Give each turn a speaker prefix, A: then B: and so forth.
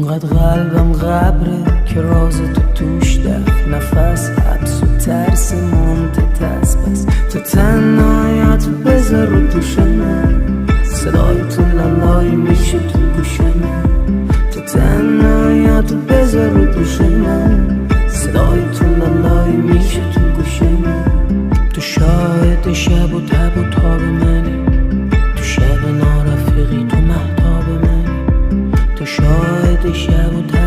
A: انقدر قلبم قبره که راز تو توش دف نفس حبس و ترس منتتس. پس تو تنهایت بذار رو دوش من، صدای تو لالایی میشه تو گوش من. تو تنهایت بذار رو دوش من، صدای تو لالایی میشه تو گوش من. تو شاهد شب و تب و تاب منی، تو شب نارفیقی تو مهتاب منی. تو شاهد شب و تب